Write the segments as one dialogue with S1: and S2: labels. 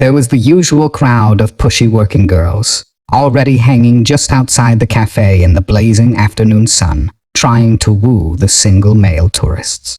S1: There was the usual crowd of pushy working girls, already hanging just outside the cafe in the blazing afternoon sun, trying to woo the single male tourists.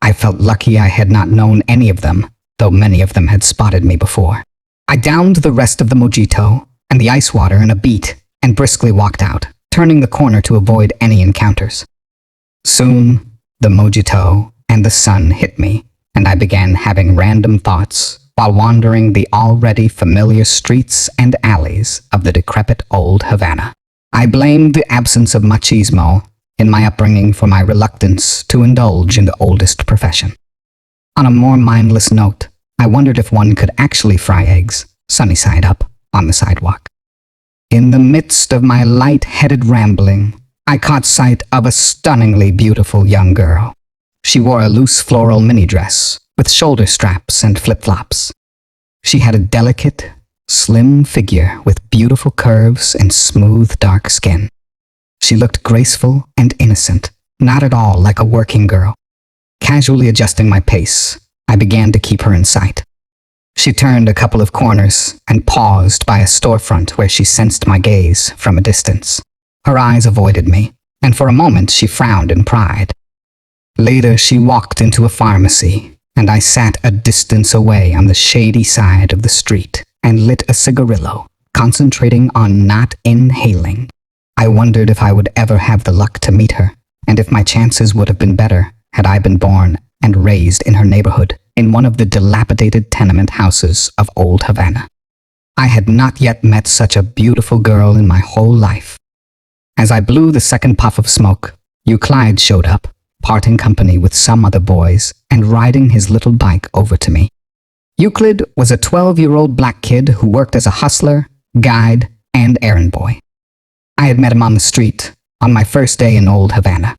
S1: I felt lucky I had not known any of them, though many of them had spotted me before. I downed the rest of the mojito and the ice water in a beat and briskly walked out, turning the corner to avoid any encounters. Soon, the mojito and the sun hit me, and I began having random thoughts while wandering the already familiar streets and alleys of the decrepit old Havana. I blamed the absence of machismo in my upbringing for my reluctance to indulge in the oldest profession. On a more mindless note, I wondered if one could actually fry eggs, sunny side up, on the sidewalk. In the midst of my light-headed rambling, I caught sight of a stunningly beautiful young girl. She wore a loose floral mini-dress with shoulder straps and flip-flops. She had a delicate, slim figure with beautiful curves and smooth, dark skin. She looked graceful and innocent, not at all like a working girl. Casually adjusting my pace, I began to keep her in sight. She turned a couple of corners and paused by a storefront where she sensed my gaze from a distance. Her eyes avoided me, and for a moment she frowned in pride. Later, she walked into a pharmacy, and I sat a distance away on the shady side of the street and lit a cigarillo, concentrating on not inhaling. I wondered if I would ever have the luck to meet her, and if my chances would have been better had I been born and raised in her neighborhood, in one of the dilapidated tenement houses of old Havana. I had not yet met such a beautiful girl in my whole life. As I blew the second puff of smoke, Euclide showed up, parting company with some other boys and riding his little bike over to me. Euclid was a 12-year-old black kid who worked as a hustler, guide, and errand boy. I had met him on the street, on my first day in old Havana.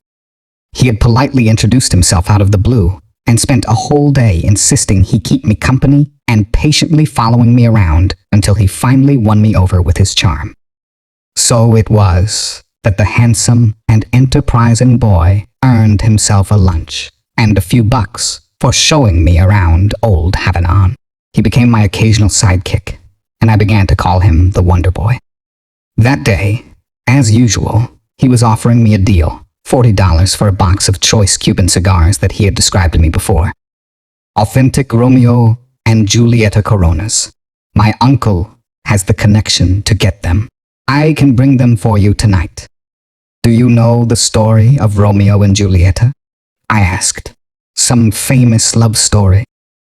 S1: He had politely introduced himself out of the blue and spent a whole day insisting he keep me company and patiently following me around until he finally won me over with his charm. So it was that the handsome and enterprising boy earned himself a lunch and a few bucks for showing me around old Havana. He became my occasional sidekick, and I began to call him the Wonder Boy. That day, as usual, he was offering me a deal, $40 for a box of choice Cuban cigars that he had described to me before. Authentic Romeo and Julieta Coronas. My uncle has the connection to get them. I can bring them for you tonight. Do you know the story of Romeo and Julieta? I asked. Some famous love story.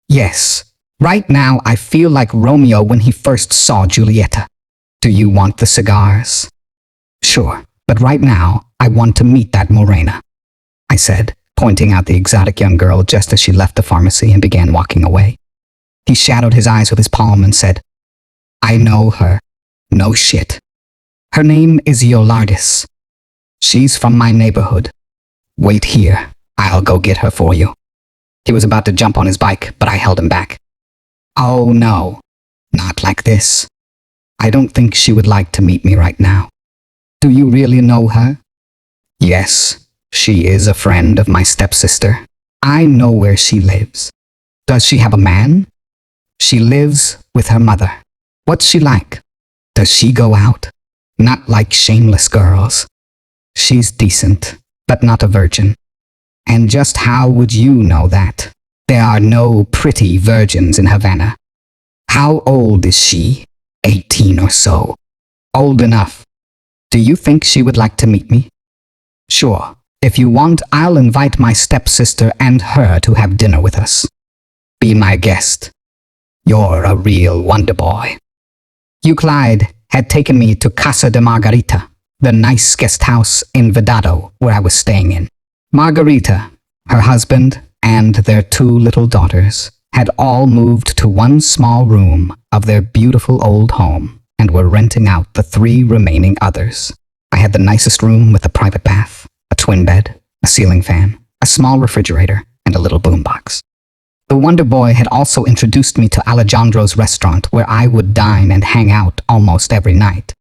S1: Yes. Right now I feel like Romeo when he first saw Julieta. Do you want the cigars? Sure, but right now I want to meet that Morena, I said, pointing out the exotic young girl just as she left the pharmacy and began walking away. He shadowed his eyes with his palm and said, I know her. No shit. Her name is Yolardis. She's from my neighborhood. Wait here. I'll go get her for you. He was about to jump on his bike, but I held him back. Oh no, not like this. I don't think she would like to meet me right now. Do you really know her? Yes, she is a friend of my stepsister. I know where she lives. Does she have a man? She lives with her mother. What's she like? Does she go out? Not like shameless girls. She's decent, but not a virgin. And just how would you know that? There are no pretty virgins in Havana. How old is she? 18 or so. Old enough. Do you think she would like to meet me? Sure. If you want, I'll invite my stepsister and her to have dinner with us. Be my guest. You're a real wonder boy. Euclide had taken me to Casa de Margarita, the nice guest house in Vedado where I was staying in. Margarita, her husband, and their 2 little daughters had all moved to one small room of their beautiful old home and were renting out the 3 remaining others. I had the nicest room with a private bath, a twin bed, a ceiling fan, a small refrigerator, and a little boombox. The Wonder Boy had also introduced me to Alejandro's restaurant where I would dine and hang out almost every night.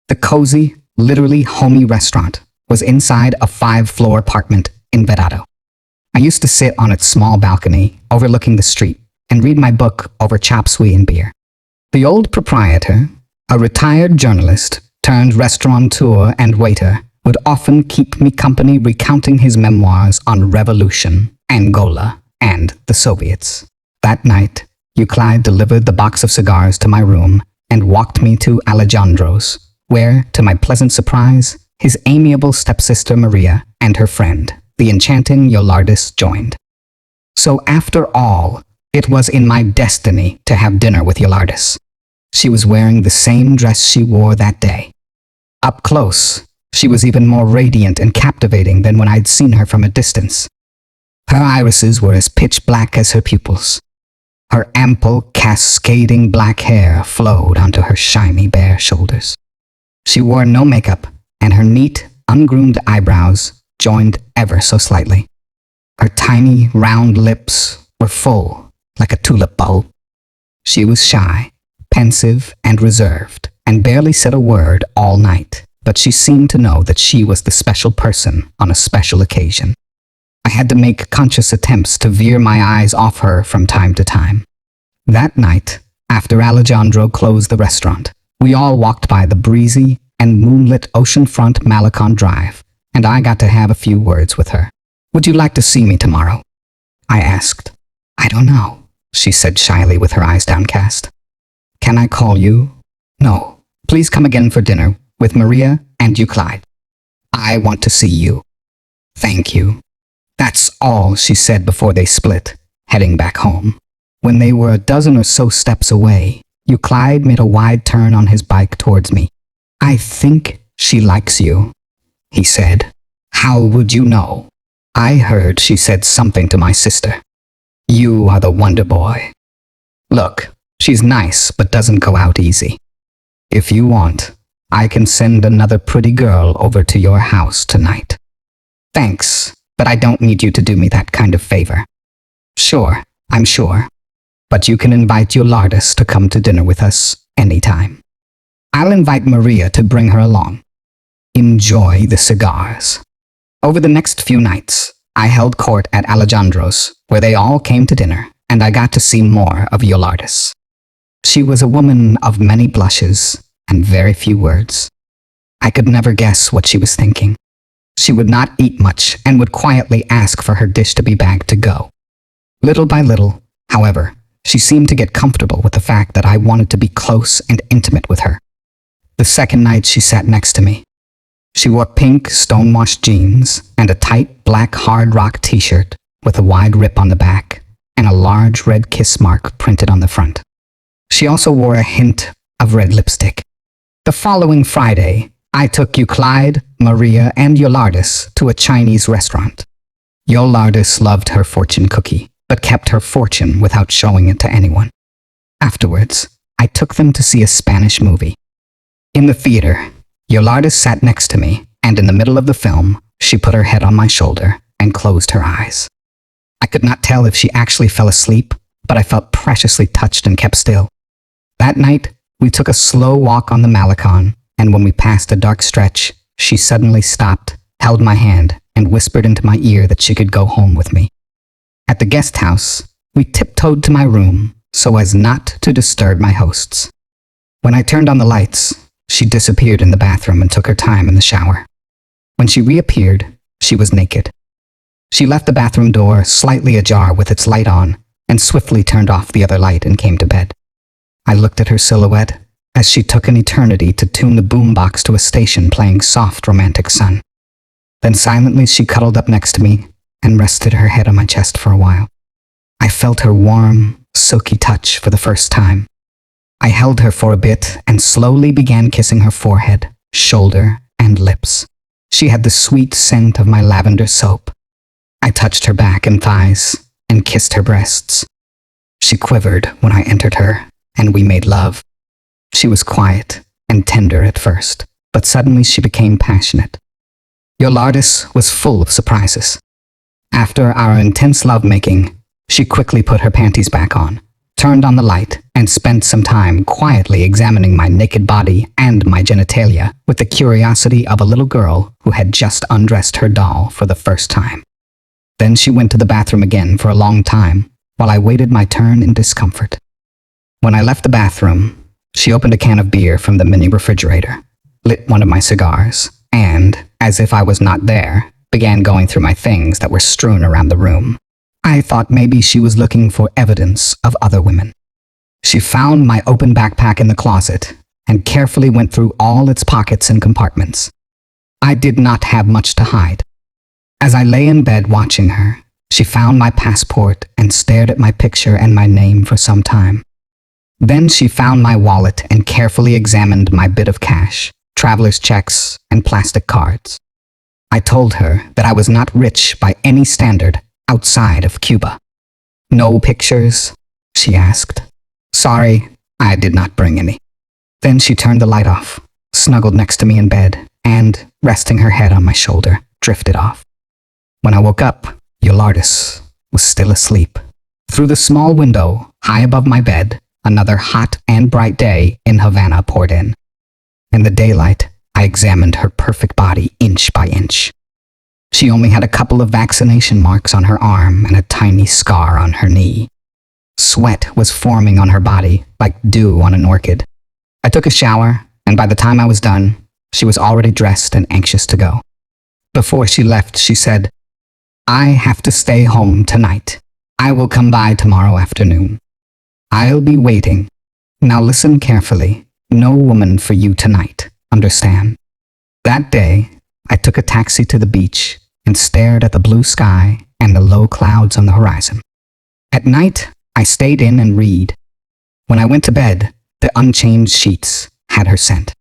S1: The cozy, literally homey restaurant was inside a 5-floor apartment in Vedado. I used to sit on its small balcony overlooking the street and read my book over chop suey and beer. The old proprietor, a retired journalist turned restaurateur and waiter, would often keep me company recounting his memoirs on revolution, Angola, and the Soviets. That night, Euclid delivered the box of cigars to my room and walked me to Alejandro's, where, to my pleasant surprise, his amiable stepsister Maria and her friend, the enchanting Yolardis, joined. So after all, it was in my destiny to have dinner with Yolardis. She was wearing the same dress she wore that day. Up close, she was even more radiant and captivating than when I'd seen her from a distance. Her irises were as pitch black as her pupils. Her ample, cascading black hair flowed onto her shiny, bare shoulders. She wore no makeup, and her neat, ungroomed eyebrows joined ever so slightly. Her tiny, round lips were full, like a tulip bulb. She was shy, pensive, and reserved, and barely said a word all night, but she seemed to know that she was the special person on a special occasion. I had to make conscious attempts to veer my eyes off her from time to time. That night, after Alejandro closed the restaurant, we all walked by the breezy and moonlit oceanfront Malecon Drive, and I got to have a few words with her. "Would you like to see me tomorrow?" I asked. "I don't know," she said shyly with her eyes downcast. "Can I call you?" "No. Please come again for dinner with Maria and Euclid. I want to see you." "Thank you." That's all she said before they split, heading back home. When they were a dozen or so steps away, Euclid made a wide turn on his bike towards me. "I think she likes you," he said. "How would you know?" "I heard she said something to my sister. You are the wonder boy. Look, she's nice but doesn't go out easy. If you want, I can send another pretty girl over to your house tonight." "Thanks, but I don't need you to do me that kind of favor." "Sure, I'm sure. But you can invite Yolardis to come to dinner with us anytime. I'll invite Maria to bring her along. Enjoy the cigars." Over the next few nights, I held court at Alejandro's, where they all came to dinner, and I got to see more of Yolardis. She was a woman of many blushes and very few words. I could never guess what she was thinking. She would not eat much and would quietly ask for her dish to be bagged to go. Little by little, however, she seemed to get comfortable with the fact that I wanted to be close and intimate with her. The second night she sat next to me. She wore pink stonewashed jeans and a tight black hard rock t-shirt with a wide rip on the back and a large red kiss mark printed on the front. She also wore a hint of red lipstick. The following Friday, I took Euclid, Maria, and Yolardis to a Chinese restaurant. Yolardis loved her fortune cookie, but kept her fortune without showing it to anyone. Afterwards, I took them to see a Spanish movie. In the theater, Yolardis sat next to me, and in the middle of the film, she put her head on my shoulder and closed her eyes. I could not tell if she actually fell asleep, but I felt preciously touched and kept still. That night, we took a slow walk on the Malecon, and when we passed a dark stretch, she suddenly stopped, held my hand, and whispered into my ear that she could go home with me. At the guest house, we tiptoed to my room so as not to disturb my hosts. When I turned on the lights, she disappeared in the bathroom and took her time in the shower. When she reappeared, she was naked. She left the bathroom door slightly ajar with its light on and swiftly turned off the other light and came to bed. I looked at her silhouette as she took an eternity to tune the boombox to a station playing soft romantic sun. Then silently she cuddled up next to me and rested her head on my chest for a while. I felt her warm, silky touch for the first time. I held her for a bit and slowly began kissing her forehead, shoulder, and lips. She had the sweet scent of my lavender soap. I touched her back and thighs and kissed her breasts. She quivered when I entered her, and we made love. She was quiet and tender at first, but suddenly she became passionate. Yolardis was full of surprises. After our intense lovemaking, she quickly put her panties back on, turned on the light, and spent some time quietly examining my naked body and my genitalia with the curiosity of a little girl who had just undressed her doll for the first time. Then she went to the bathroom again for a long time, while I waited my turn in discomfort. When I left the bathroom, she opened a can of beer from the mini refrigerator, lit one of my cigars, and, as if I was not there, began going through my things that were strewn around the room. I thought maybe she was looking for evidence of other women. She found my open backpack in the closet and carefully went through all its pockets and compartments. I did not have much to hide. As I lay in bed watching her, she found my passport and stared at my picture and my name for some time. Then she found my wallet and carefully examined my bit of cash, traveler's checks, and plastic cards. I told her that I was not rich by any standard outside of Cuba. "No pictures?" she asked. "Sorry, I did not bring any." Then she turned the light off, snuggled next to me in bed, and, resting her head on my shoulder, drifted off. When I woke up, Yolardis was still asleep. Through the small window, high above my bed, another hot and bright day in Havana poured in. In the daylight, I examined her perfect body inch by inch. She only had a couple of vaccination marks on her arm and a tiny scar on her knee. Sweat was forming on her body like dew on an orchid. I took a shower, and by the time I was done, she was already dressed and anxious to go. Before she left, she said, "I have to stay home tonight. I will come by tomorrow afternoon. I'll be waiting. Now listen carefully. No woman for you tonight, understand?" That day, I took a taxi to the beach and stared at the blue sky and the low clouds on the horizon. At night, I stayed in and read. When I went to bed, the unchanged sheets had her scent.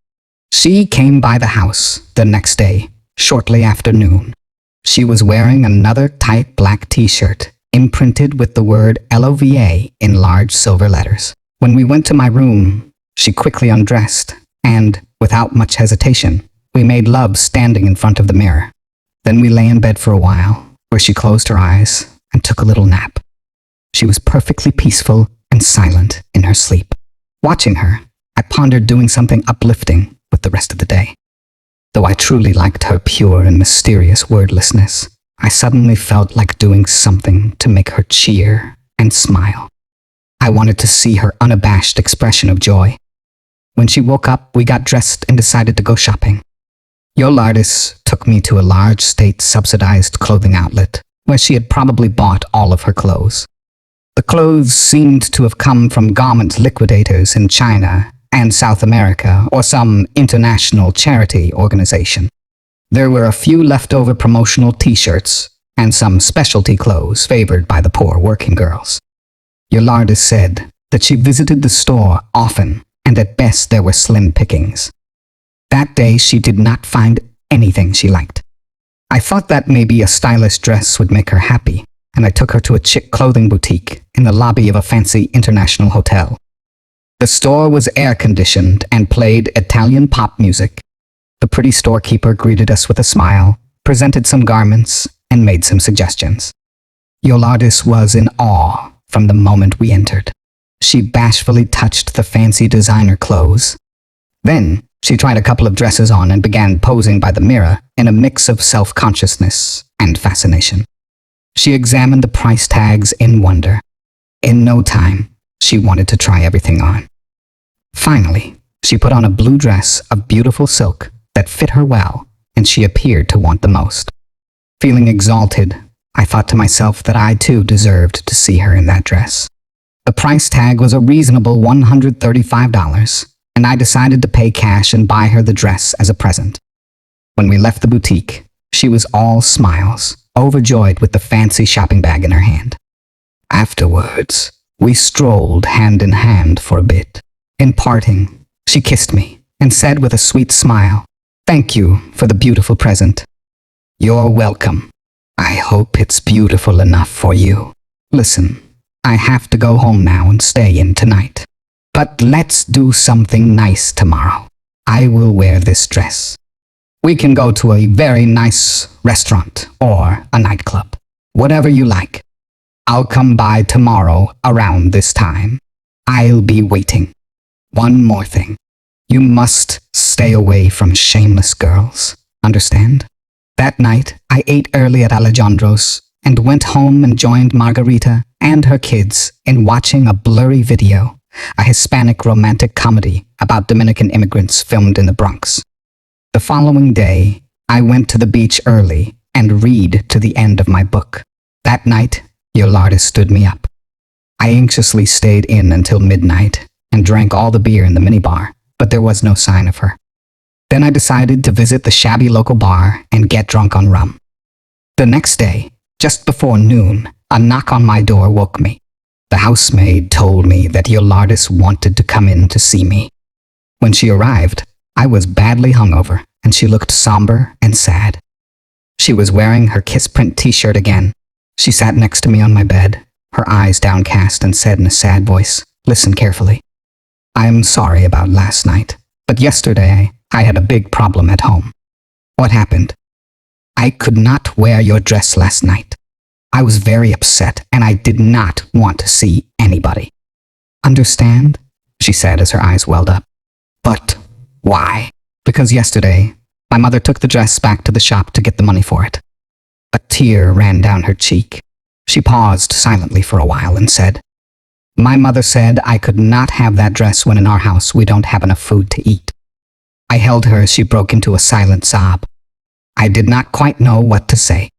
S1: She came by the house the next day, shortly after noon. She was wearing another tight black t-shirt, imprinted with the word LOVA in large silver letters. When we went to my room, she quickly undressed, and, without much hesitation, we made love standing in front of the mirror. Then we lay in bed for a while, where she closed her eyes and took a little nap. She was perfectly peaceful and silent in her sleep. Watching her, I pondered doing something uplifting with the rest of the day. Though I truly liked her pure and mysterious wordlessness, I suddenly felt like doing something to make her cheer and smile. I wanted to see her unabashed expression of joy. When she woke up, we got dressed and decided to go shopping. Yolardis took me to a large state-subsidized clothing outlet, where she had probably bought all of her clothes. The clothes seemed to have come from garment liquidators in China and South America or some international charity organization. There were a few leftover promotional t-shirts and some specialty clothes favored by the poor working girls. Yolardis said that she visited the store often and at best there were slim pickings. That day she did not find anything she liked. I thought that maybe a stylish dress would make her happy, and I took her to a chic clothing boutique in the lobby of a fancy international hotel. The store was air-conditioned and played Italian pop music. The pretty storekeeper greeted us with a smile, presented some garments, and made some suggestions. Yolardis was in awe from the moment we entered. She bashfully touched the fancy designer clothes. Then, she tried a couple of dresses on and began posing by the mirror in a mix of self-consciousness and fascination. She examined the price tags in wonder. In no time, she wanted to try everything on. Finally, she put on a blue dress of beautiful silk that fit her well, and she appeared to want the most. Feeling exalted, I thought to myself that I too deserved to see her in that dress. The price tag was a reasonable $135, and I decided to pay cash and buy her the dress as a present. When we left the boutique, she was all smiles, overjoyed with the fancy shopping bag in her hand. Afterwards, we strolled hand in hand for a bit. In parting, she kissed me and said with a sweet smile, "Thank you for the beautiful present." "You're welcome. I hope it's beautiful enough for you. Listen, I have to go home now and stay in tonight. But let's do something nice tomorrow. I will wear this dress. We can go to a very nice restaurant or a nightclub. Whatever you like. I'll come by tomorrow around this time. I'll be waiting. One more thing. You must stay away from shameless girls. Understand?" That night, I ate early at Alejandro's and went home and joined Margarita and her kids in watching a blurry video a Hispanic romantic comedy about Dominican immigrants filmed in the Bronx. The following day, I went to the beach early and read to the end of my book. That night, Yolanda stood me up. I anxiously stayed in until midnight and drank all the beer in the minibar, but there was no sign of her. Then I decided to visit the shabby local bar and get drunk on rum. The next day, just before noon, a knock on my door woke me. The housemaid told me that Yolardis wanted to come in to see me. When she arrived, I was badly hungover, and she looked somber and sad. She was wearing her kiss print t-shirt again. She sat next to me on my bed, her eyes downcast, and said in a sad voice, "Listen carefully. I am sorry about last night, but yesterday I had a big problem at home." "What happened?" "I could not wear your dress last night. I was very upset, and I did not want to see anybody." "Understand?" she said as her eyes welled up. "But why?" "Because yesterday, my mother took the dress back to the shop to get the money for it." A tear ran down her cheek. She paused silently for a while and said, "My mother said I could not have that dress when in our house we don't have enough food to eat." I held her as she broke into a silent sob. I did not quite know what to say.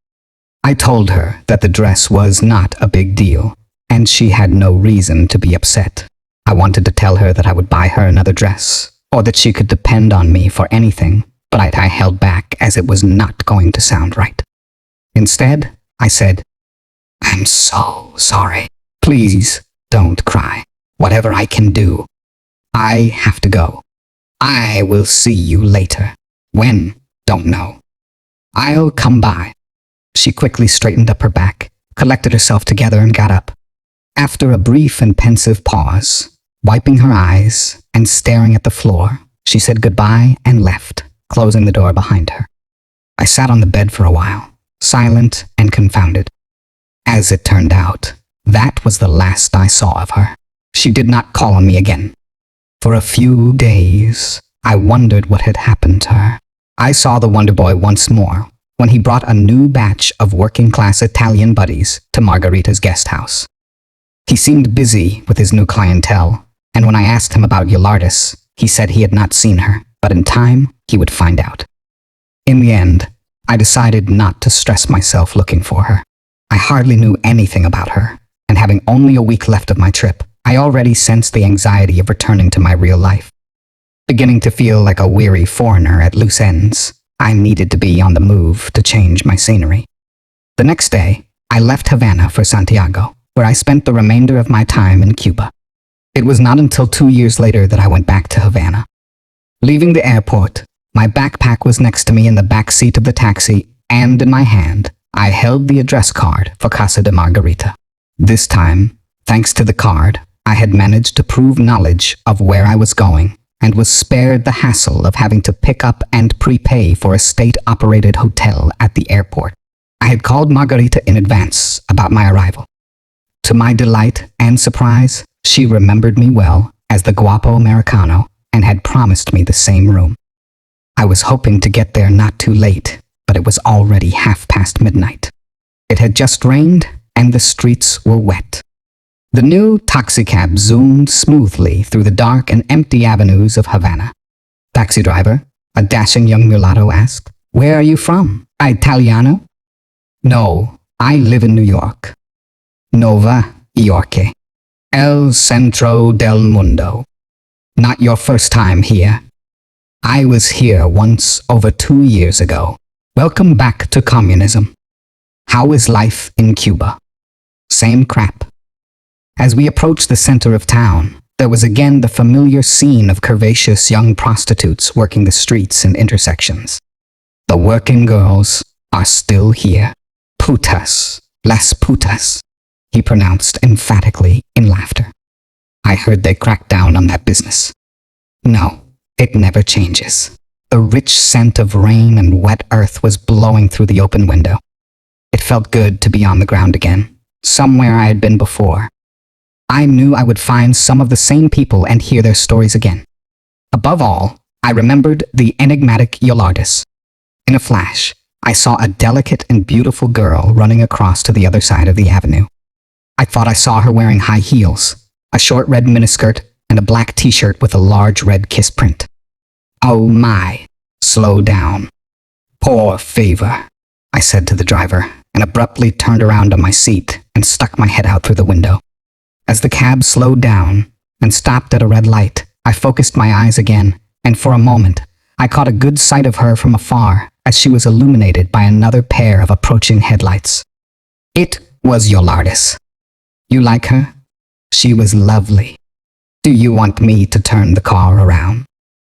S1: I told her that the dress was not a big deal, and she had no reason to be upset. I wanted to tell her that I would buy her another dress, or that she could depend on me for anything, but I held back as it was not going to sound right. Instead, I said, "I'm so sorry. Please don't cry. Whatever I can do. I have to go. I will see you later. When? Don't know. I'll come by." She quickly straightened up her back, collected herself together, and got up. After a brief and pensive pause, wiping her eyes and staring at the floor, she said goodbye and left, closing the door behind her. I sat on the bed for a while, silent and confounded. As it turned out, that was the last I saw of her. She did not call on me again. For a few days, I wondered what had happened to her. I saw the Wonder Boy once more when he brought a new batch of working-class Italian buddies to Margarita's guest house. He seemed busy with his new clientele, and when I asked him about Yolardis, he said he had not seen her, but in time, he would find out. In the end, I decided not to stress myself looking for her. I hardly knew anything about her, and having only a week left of my trip, I already sensed the anxiety of returning to my real life. Beginning to feel like a weary foreigner at loose ends, I needed to be on the move to change my scenery. The next day, I left Havana for Santiago, where I spent the remainder of my time in Cuba. It was not until 2 years later that I went back to Havana. Leaving the airport, my backpack was next to me in the back seat of the taxi, and in my hand, I held the address card for Casa de Margarita. This time, thanks to the card, I had managed to prove knowledge of where I was going, and was spared the hassle of having to pick up and prepay for a state-operated hotel at the airport. I had called Margarita in advance about my arrival. To my delight and surprise, she remembered me well as the guapo Americano and had promised me the same room. I was hoping to get there not too late, but it was already midnight. It had just rained, and the streets were wet. The new taxicab zoomed smoothly through the dark and empty avenues of Havana. "Taxi driver," a dashing young mulatto asked, "where are you from? Italiano?" "No, I live in New York. Nova York. El centro del mundo. Not your first time here. I was here once over 2 years ago. Welcome back to communism. How is life in Cuba?" "Same crap." As we approached the center of town, there was again the familiar scene of curvaceous young prostitutes working the streets and intersections. "The working girls are still here. Putas, las putas," he pronounced emphatically in laughter. "I heard they cracked down on that business. No, it never changes." The rich scent of rain and wet earth was blowing through the open window. It felt good to be on the ground again, somewhere I had been before. I knew I would find some of the same people and hear their stories again. Above all, I remembered the enigmatic Yolardis. In a flash, I saw a delicate and beautiful girl running across to the other side of the avenue. I thought I saw her wearing high heels, a short red miniskirt, and a black t-shirt with a large red kiss print. Oh my, slow down. Poor favor, I said to the driver, and abruptly turned around on my seat and stuck my head out through the window. As the cab slowed down and stopped at a red light, I focused my eyes again, and for a moment, I caught a good sight of her from afar as she was illuminated by another pair of approaching headlights. It was Yolardis. You like her? She was lovely. Do you want me to turn the car around?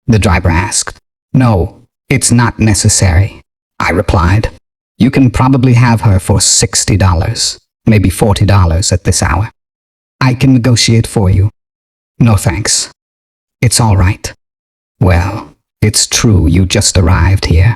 S1: The driver asked. No, it's not necessary, I replied. You can probably have her for $60, maybe $40 at this hour. I can negotiate for you. No thanks. It's all right. Well, it's true you just arrived here.